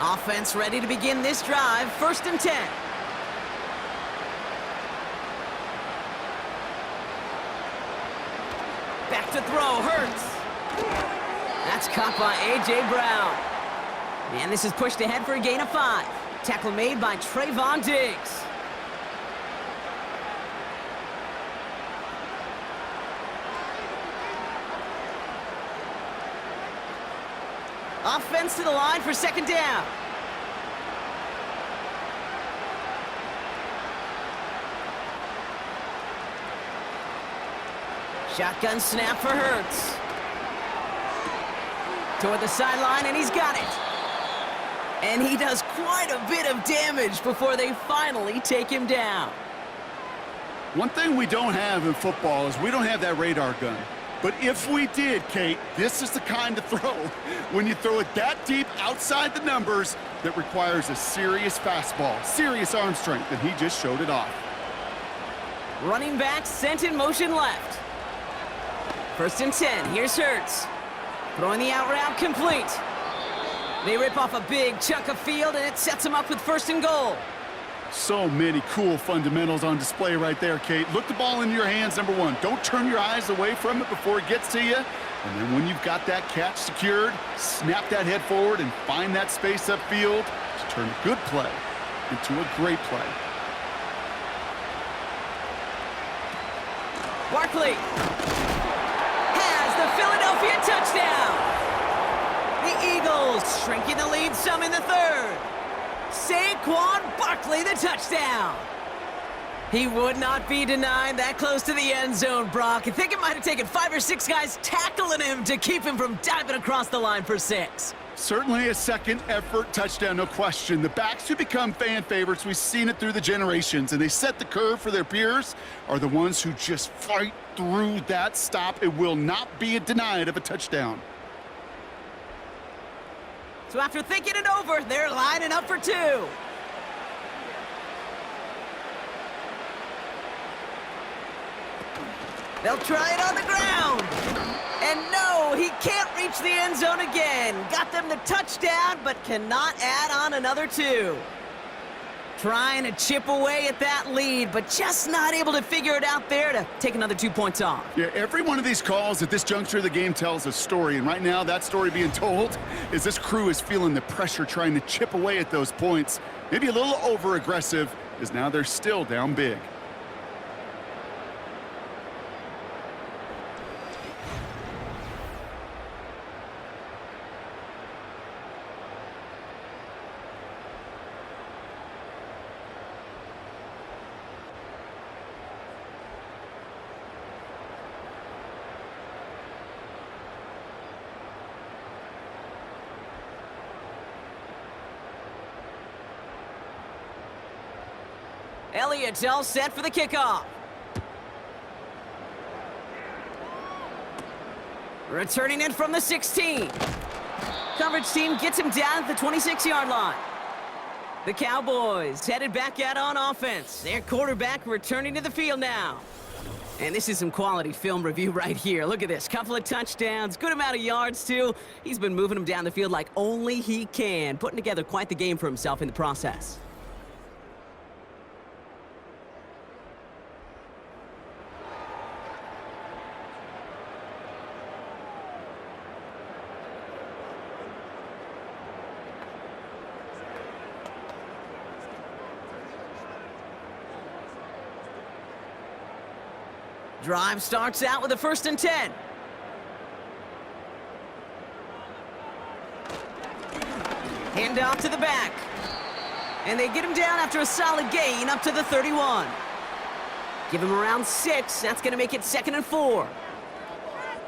Offense ready to begin this drive. 1st and 10. Back to throw. Hurts. That's caught by A.J. Brown. And this is pushed ahead for a gain of 5. Tackle made by Trayvon Diggs. Offense to the line for 2nd down. Shotgun snap for Hurts. Toward the sideline, and he's got it. And he does quite a bit of damage before they finally take him down. One thing we don't have in football is we don't have that radar gun. But if we did, Kate, this is the kind of throw, when you throw it that deep outside the numbers, that requires a serious fastball, serious arm strength, and he just showed it off. Running back sent in motion left. 1st and 10, here's Hurts. Throwing the out route complete. They rip off a big chunk of field, and it sets them up with 1st and goal. So many cool fundamentals on display right there, Kate. Look the ball into your hands, number 1. Don't turn your eyes away from it before it gets to you. And then when you've got that catch secured, snap that head forward and find that space upfield to turn a good play into a great play. Barkley has the Philadelphia touchdown. The Eagles shrinking the lead some in the 3rd. Saquon Barkley, the touchdown. He would not be denied that close to the end zone, Brock. I think it might have taken 5 or 6 guys tackling him to keep him from diving across the line for 6. Certainly a second effort touchdown, no question. The backs who become fan favorites, we've seen it through the generations, and they set the curve for their peers, are the ones who just fight through that stop. It will not be denied of a touchdown. So after thinking it over, they're lining up for two. They'll try it on the ground. And no, he can't reach the end zone again. Got them the touchdown, but cannot add on another two. Trying to chip away at that lead, but just not able to figure it out there to take another 2 points off. Yeah, every one of these calls at this juncture of the game tells a story, and right now that story being told is this crew is feeling the pressure trying to chip away at those points. Maybe a little over-aggressive, as now they're still down big. Elliott's all set for the kickoff. Returning in from the 16. Coverage team gets him down at the 26-yard line. The Cowboys headed back out on offense. Their quarterback returning to the field now. And this is some quality film review right here. Look at this. Couple of touchdowns, good amount of yards, too. He's been moving them down the field like only he can, putting together quite the game for himself in the process. Drive starts out with a 1st and 10. Hand off to the back. And they get him down after a solid gain up to the 31. Give him around 6. That's going to make it 2nd and 4.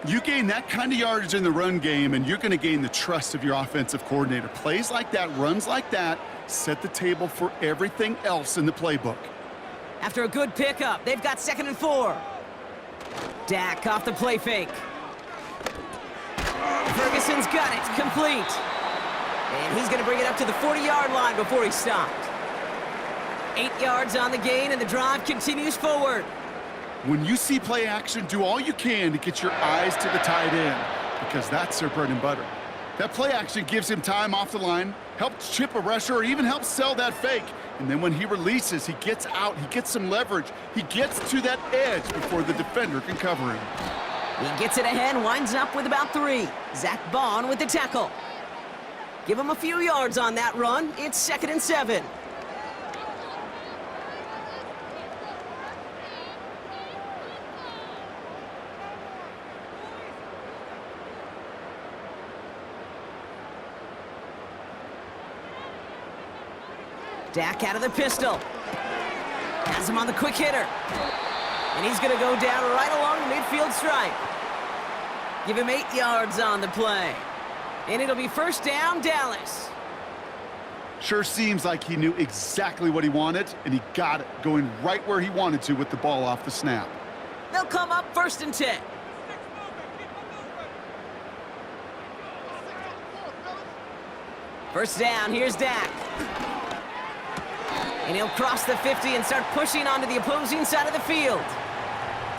You gain that kind of yardage in the run game, and you're going to gain the trust of your offensive coordinator. Plays like that, runs like that, set the table for everything else in the playbook. After a good pickup, they've got 2nd and 4. Dak off the play fake. Ferguson's got it, complete. And he's going to bring it up to the 40-yard line before he stopped. 8 yards on the gain, and the drive continues forward. When you see play action, do all you can to get your eyes to the tight end, because that's their bread and butter. That play action gives him time off the line, helps chip a rusher, or even helps sell that fake. And then when he releases, he gets out, he gets some leverage. He gets to that edge before the defender can cover him. He gets it ahead, winds up with about 3. Zach Bond with the tackle. Give him a few yards on that run. It's 2nd and 7. Dak out of the pistol. Has him on the quick hitter. And he's going to go down right along the midfield stripe. Give him 8 yards on the play. And it'll be 1st down, Dallas. Sure seems like he knew exactly what he wanted, and he got it, going right where he wanted to with the ball off the snap. They'll come up 1st and 10. First down, here's Dak. And he'll cross the 50 and start pushing onto the opposing side of the field.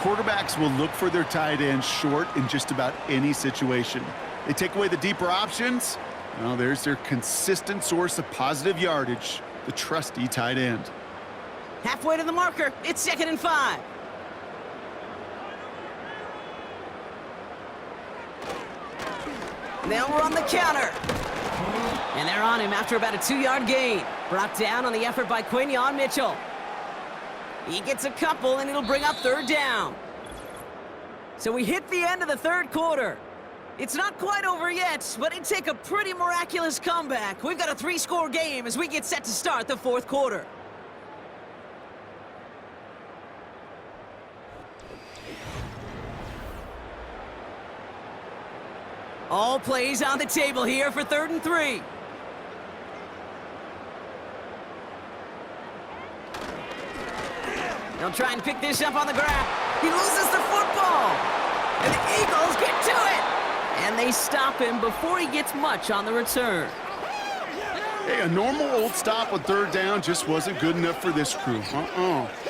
Quarterbacks will look for their tight end short in just about any situation. They take away the deeper options. Well, there's their consistent source of positive yardage, the trusty tight end. Halfway to the marker, it's 2nd and 5. They'll run the counter. And they're on him after about a 2-yard gain. Brought down on the effort by Quinyon Mitchell. He gets a couple, and it'll bring up 3rd down. So we hit the end of the 3rd quarter. It's not quite over yet, but it'd take a pretty miraculous comeback. We've got a 3-score game as we get set to start the 4th quarter. All plays on the table here for 3rd and 3. They'll try and pick this up on the ground. He loses the football. And the Eagles get to it. And they stop him before he gets much on the return. Hey, a normal old stop on 3rd down just wasn't good enough for this crew.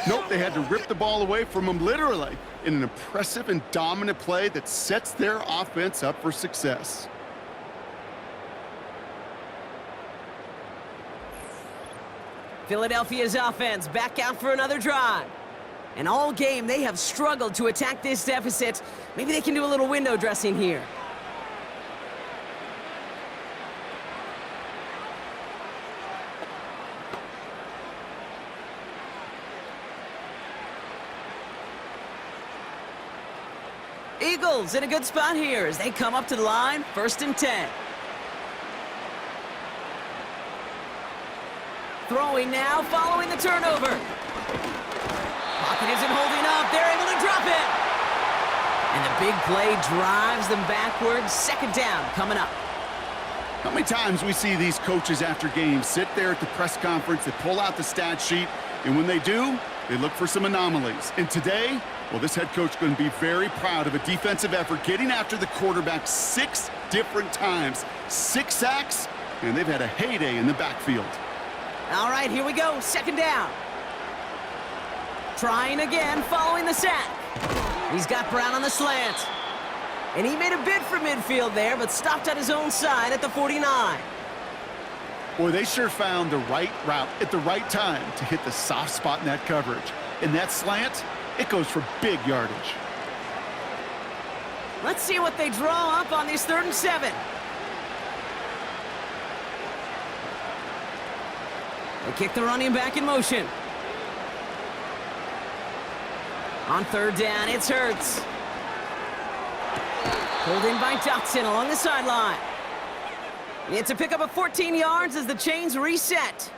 Nope, they had to rip the ball away from him literally in an impressive and dominant play that sets their offense up for success. Philadelphia's offense back out for another drive. And all game, they have struggled to attack this deficit. Maybe they can do a little window dressing here. Eagles in a good spot here as they come up to the line, 1st and 10. Throwing now, following the turnover. Pocket isn't holding up. They're able to drop it. And the big play drives them backwards. 2nd down coming up. How many times we see these coaches after games sit there at the press conference, they pull out the stat sheet, and when they do, they look for some anomalies. And today, well, this head coach is going to be very proud of a defensive effort, getting after the quarterback 6 different times. 6 sacks, and they've had a heyday in the backfield. All right, here we go. 2nd down. Trying again, following the sack. He's got Brown on the slant. And he made a bid for midfield there, but stopped at his own side at the 49. Boy, they sure found the right route at the right time to hit the soft spot in that coverage. And that slant, it goes for big yardage. Let's see what they draw up on this 3rd and 7. They kick the running back in motion. On 3rd down, it's Hurts. Pulled in by Dotson along the sideline. It's a pickup of 14 yards as the chains reset.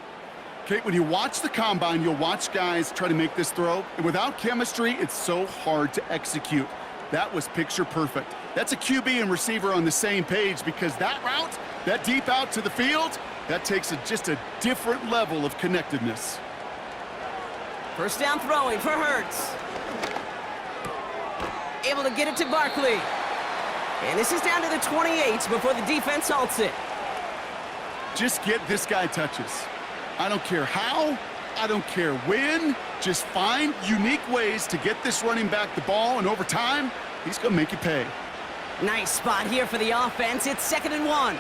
Kate, when you watch the combine, you'll watch guys try to make this throw, and without chemistry, it's so hard to execute. That was picture perfect. That's a QB and receiver on the same page because that route, that deep out to the field, that takes just a different level of connectedness. 1st down throwing for Hurts. Able to get it to Barkley. And this is down to the 28 before the defense halts it. Just get this guy touches. I don't care how, I don't care when, just find unique ways to get this running back the ball, and over time, he's going to make you pay. Nice spot here for the offense. It's 2nd and 1.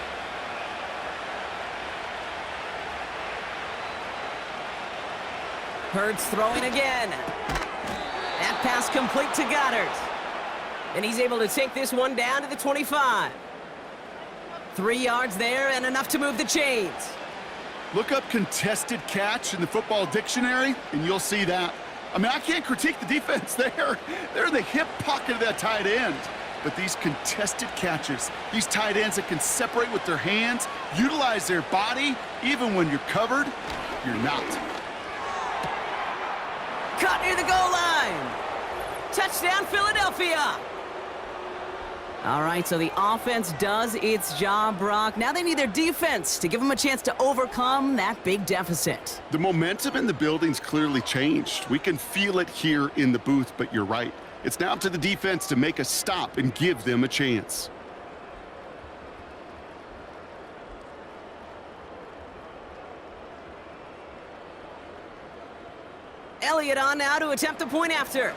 Hurts throwing again. That pass complete to Goddard. And he's able to take this one down to the 25. 3 yards there and enough to move the chains. Look up contested catch in the football dictionary, and you'll see that. I mean, I can't critique the defense there. They're in the hip pocket of that tight end. But these contested catches, these tight ends that can separate with their hands, utilize their body, even when you're covered, you're not. Caught near the goal line. Touchdown, Philadelphia. All right, so the offense does its job, Brock. Now they need their defense to give them a chance to overcome that big deficit. The momentum in the building's clearly changed. We can feel it here in the booth, but you're right. It's now up to the defense to make a stop and give them a chance. Elliott on now to attempt the point after.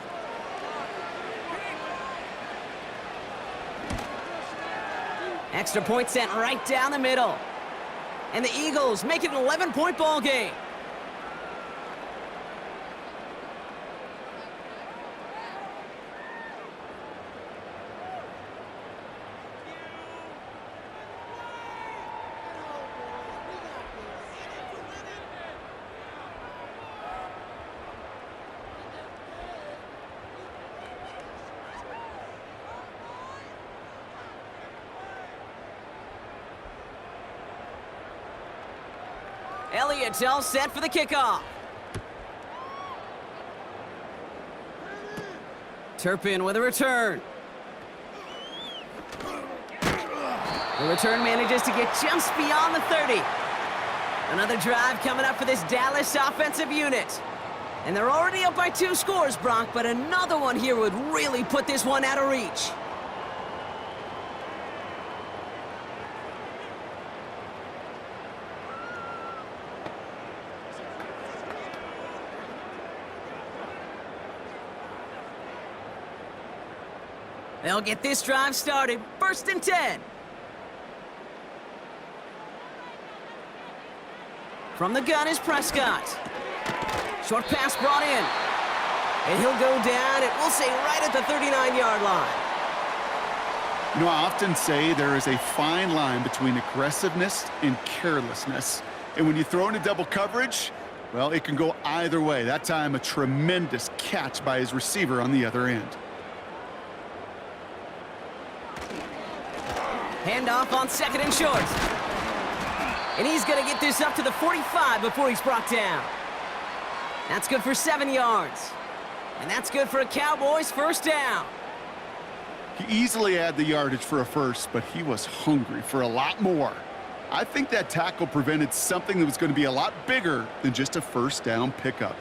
Extra point sent right down the middle. And the Eagles make it an 11-point ball game. Elliott's all set for the kickoff. Turpin with a return. The return manages to get just beyond the 30. Another drive coming up for this Dallas offensive unit. And they're already up by 2 scores, Brock, but another one here would really put this one out of reach. They'll get this drive started. 1st and 10. From the gun is Prescott. Short pass brought in. And he'll go down, and we'll say right at the 39-yard line. You know, I often say there is a fine line between aggressiveness and carelessness. And when you throw into double coverage, well, it can go either way. That time, a tremendous catch by his receiver on the other end. Handoff on 2nd and short. And he's going to get this up to the 45 before he's brought down. That's good for 7 yards. And that's good for a Cowboys 1st down. He easily had the yardage for a first, but he was hungry for a lot more. I think that tackle prevented something that was going to be a lot bigger than just a 1st down pickup.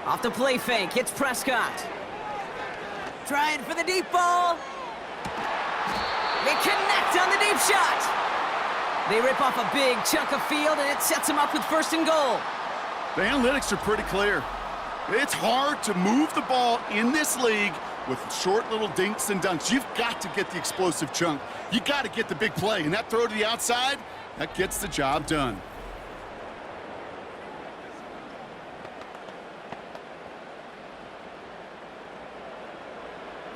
Off the play fake, hits Prescott. Trying for the deep ball. They connect on the deep shot. They rip off a big chunk of field, and it sets them up with 1st and goal. The analytics are pretty clear. It's hard to move the ball in this league with short little dinks and dunks. You've got to get the explosive chunk. You got to get the big play, and that throw to the outside, that gets the job done.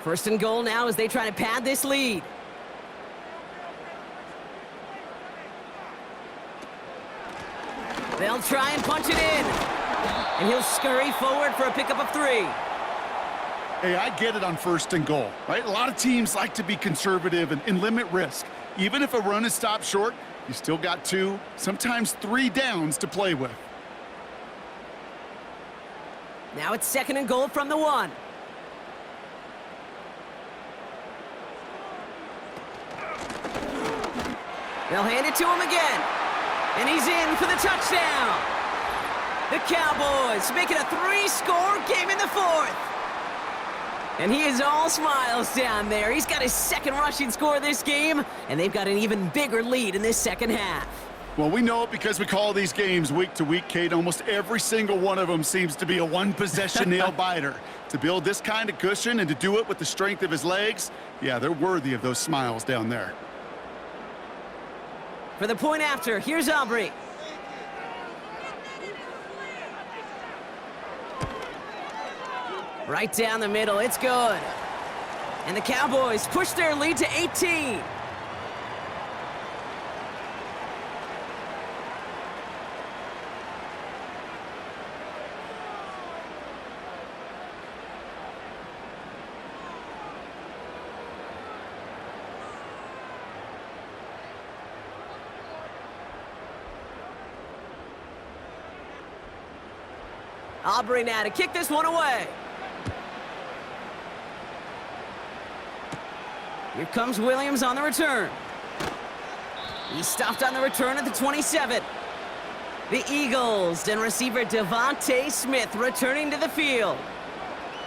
First and goal now as they try to pad this lead. They'll try and punch it in. And he'll scurry forward for a pickup of 3. Hey, I get it on 1st and goal, right? A lot of teams like to be conservative and limit risk. Even if a run is stopped short, you still got 2, sometimes 3 downs to play with. Now it's 2nd and goal from the 1. They'll hand it to him again. And he's in for the touchdown. The Cowboys make it a 3-score game in the 4th. And he is all smiles down there. He's got his 2nd rushing score this game, and they've got an even bigger lead in this 2nd half. Well, we know it because we call these games week to week, Kate. Almost every single one of them seems to be a one-possession nail-biter. To build this kind of cushion and to do it with the strength of his legs, yeah, they're worthy of those smiles down there. For the point after, here's Aubrey. Right down the middle, it's good. And the Cowboys push their lead to 18. Aubrey now to kick this one away. Here comes Williams on the return. He stopped on the return at the 27. The Eagles and receiver Devontae Smith returning to the field.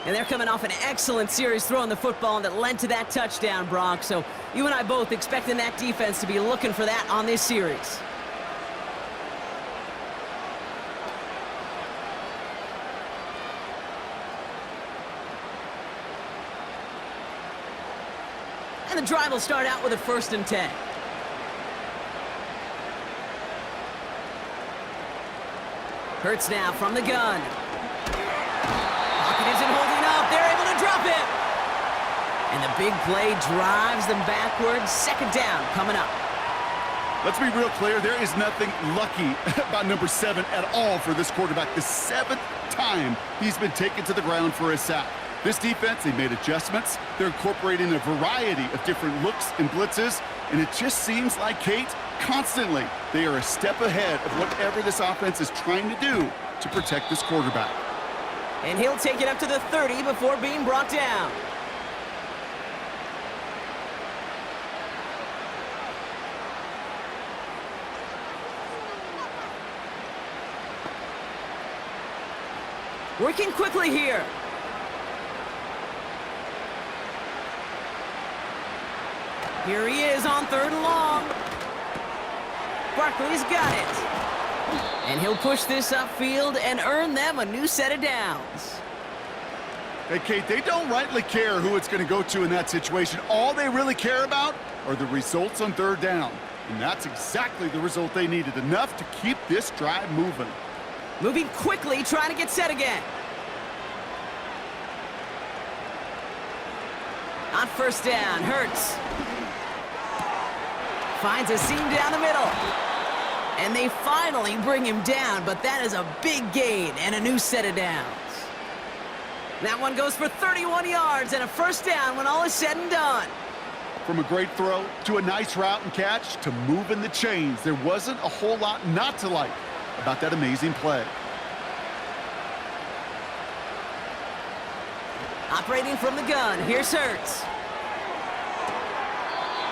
And they're coming off an excellent series throwing the football that led to that touchdown, Brock. So you and I both expecting that defense to be looking for that on this series. And the drive will start out with a 1st and 10. Hurts now from the gun. Pocket isn't holding up. They're able to drop it. And the big play drives them backwards. 2nd down coming up. Let's be real clear. There is nothing lucky about number 7 at all for this quarterback. The 7th time he's been taken to the ground for a sack. This defense, they made adjustments. They're incorporating a variety of different looks and blitzes, and it just seems like, Kate, constantly they are a step ahead of whatever this offense is trying to do to protect this quarterback. And he'll take it up to the 30 before being brought down. Working quickly here. Here he is on 3rd and long. Barkley's got it. And he'll push this upfield and earn them a new set of downs. Hey, Kate, they don't rightly care who it's going to go to in that situation. All they really care about are the results on 3rd down. And that's exactly the result they needed, enough to keep this drive moving. Moving quickly, trying to get set again. On 1st down, Hurts. Finds a seam down the middle. And they finally bring him down, but that is a big gain and a new set of downs. That one goes for 31 yards and a 1st down when all is said and done. From a great throw to a nice route and catch to moving the chains, there wasn't a whole lot not to like about that amazing play. Operating from the gun, here's Hurts.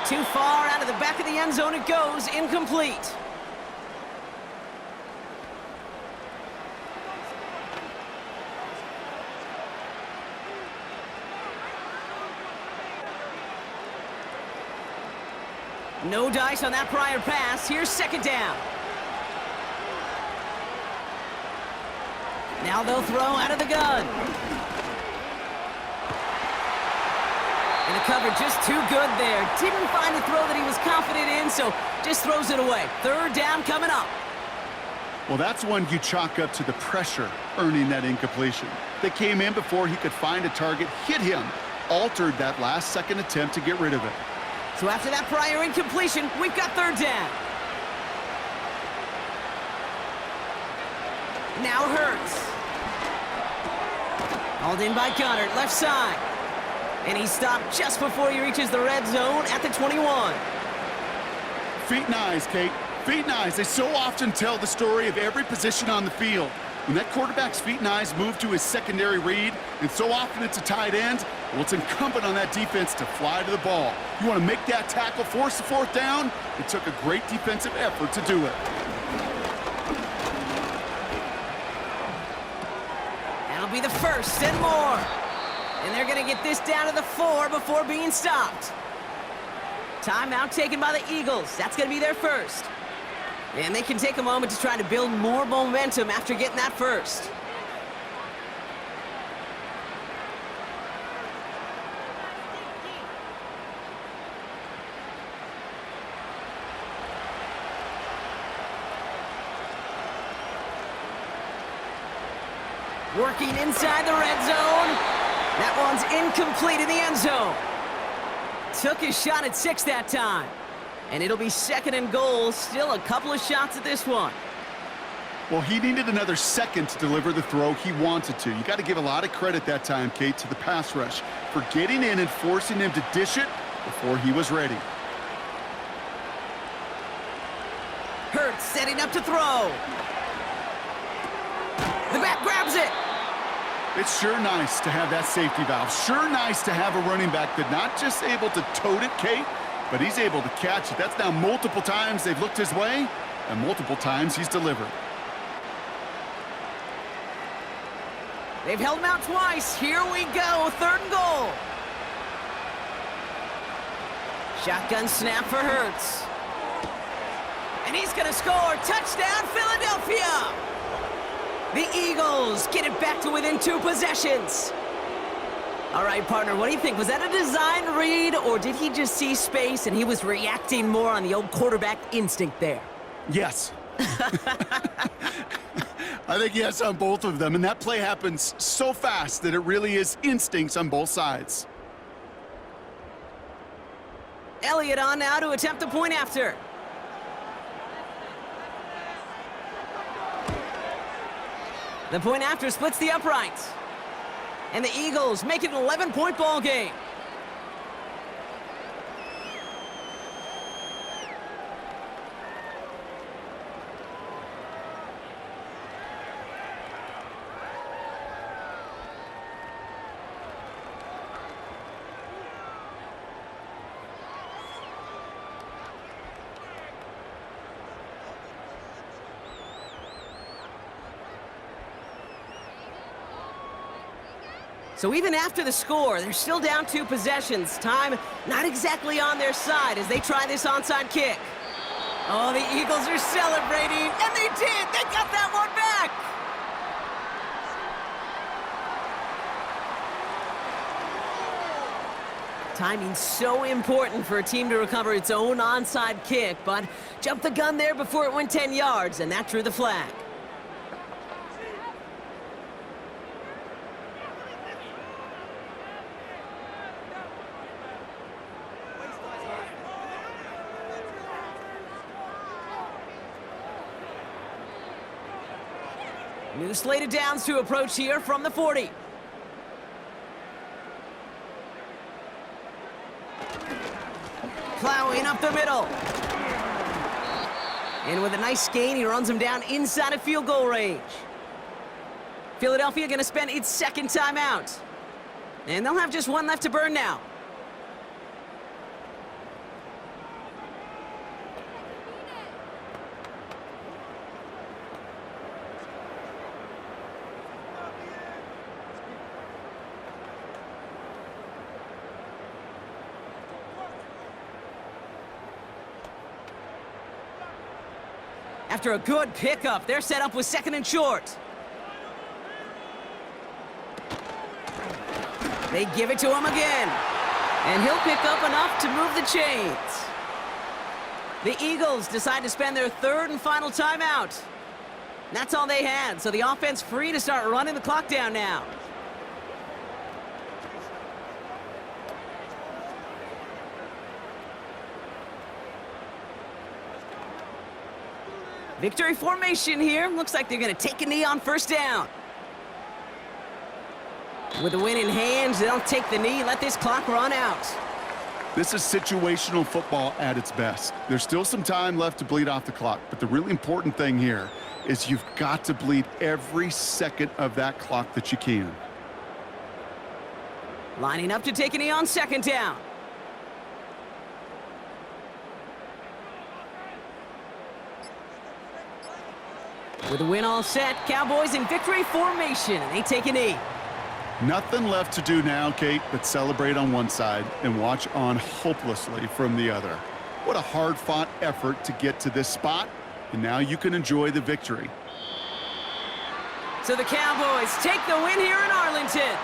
Too far out of the back of the end zone it goes, incomplete. No dice on that prior pass. Here's 2nd down. Now they'll throw out of the gun. And the cover just too good there. Didn't find a throw that he was confident in, so just throws it away. 3rd down coming up. Well, that's one you chalk up to the pressure earning that incompletion. They came in before he could find a target, hit him, altered that last-second attempt to get rid of it. So after that prior incompletion, we've got 3rd down. Now Hurts. Hauled in by Goddard, left side. And he stopped just before he reaches the red zone at the 21. Feet and eyes, Kate. Feet and eyes. They so often tell the story of every position on the field. When that quarterback's feet and eyes move to his secondary read, and so often it's a tight end, well, it's incumbent on that defense to fly to the ball. You want to make that tackle, force the 4th down? It took a great defensive effort to do it. That'll be the 1st and more. And they're going to get this down to the 4 before being stopped. Timeout taken by the Eagles. That's going to be their 1st. And they can take a moment to try to build more momentum after getting that 1st. Working inside the red zone. That one's incomplete in the end zone. Took his shot at 6 that time. And it'll be 2nd and goal. Still a couple of shots at this one. Well, he needed another second to deliver the throw he wanted to. You got to give a lot of credit that time, Kate, to the pass rush for getting in and forcing him to dish it before he was ready. Hurts setting up to throw. The back grabs it. It's sure nice to have that safety valve. Sure nice to have a running back that's not just able to tote it, Kate, but he's able to catch it. That's now multiple times they've looked his way, and multiple times he's delivered. They've held him out twice. Here we go, 3rd and goal. Shotgun snap for Hurts. And he's going to score. Touchdown, Philadelphia. The Eagles get it back to within 2 possessions. All right, partner, what do you think? Was that a design read, or did he just see space and he was reacting more on the old quarterback instinct there? Yes. I think yes on both of them, and that play happens so fast that it really is instincts on both sides. Elliott on now to attempt the point after. The point after splits the uprights. And the Eagles make it an 11-point ball game. So even after the score, they're still down 2 possessions. Time not exactly on their side as they try this onside kick. Oh, the Eagles are celebrating, and they did! They got that one back! Timing's so important for a team to recover its own onside kick, but jumped the gun there before it went 10 yards, and that drew the flag. New slate of downs to approach here from the 40. Plowing up the middle. And with a nice gain, he runs him down inside of field goal range. Philadelphia going to spend its second timeout. And they'll have just one left to burn now. After a good pickup, they're set up with 2nd and short. They give it to him again. And he'll pick up enough to move the chains. The Eagles decide to spend their 3rd and final timeout. That's all they had, so the offense free to start running the clock down now. Victory formation here. Looks like they're going to take a knee on 1st down. With the win in hand, they'll take the knee, let this clock run out. This is situational football at its best. There's still some time left to bleed off the clock, but the really important thing here is you've got to bleed every second of that clock that you can. Lining up to take a knee on 2nd down. With the win all set, Cowboys in victory formation, and they take a knee. Nothing left to do now, Kate, but celebrate on one side and watch on hopelessly from the other. What a hard-fought effort to get to this spot, and now you can enjoy the victory. So the Cowboys take the win here in Arlington.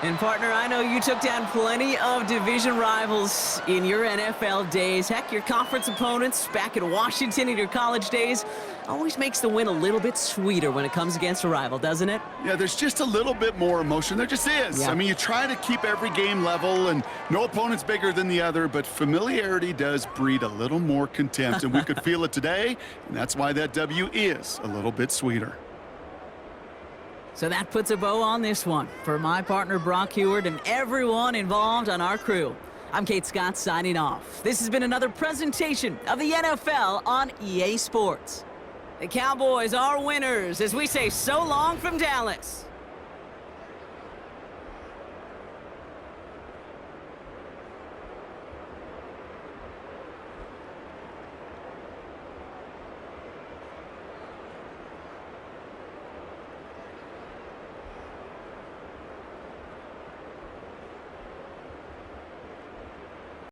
And partner, I know you took down plenty of division rivals in your NFL days. Heck, your conference opponents back in Washington in your college days always makes the win a little bit sweeter when it comes against a rival, doesn't it? Yeah, there's just a little bit more emotion. There just is. Yeah. I mean, you try to keep every game level, and no opponent's bigger than the other, but familiarity does breed a little more contempt, and we could feel it today, and that's why that W is a little bit sweeter. So that puts a bow on this one. For my partner, Brock Heward, and everyone involved on our crew, I'm Kate Scott signing off. This has been another presentation of the NFL on EA Sports. The Cowboys are winners as we say so long from Dallas.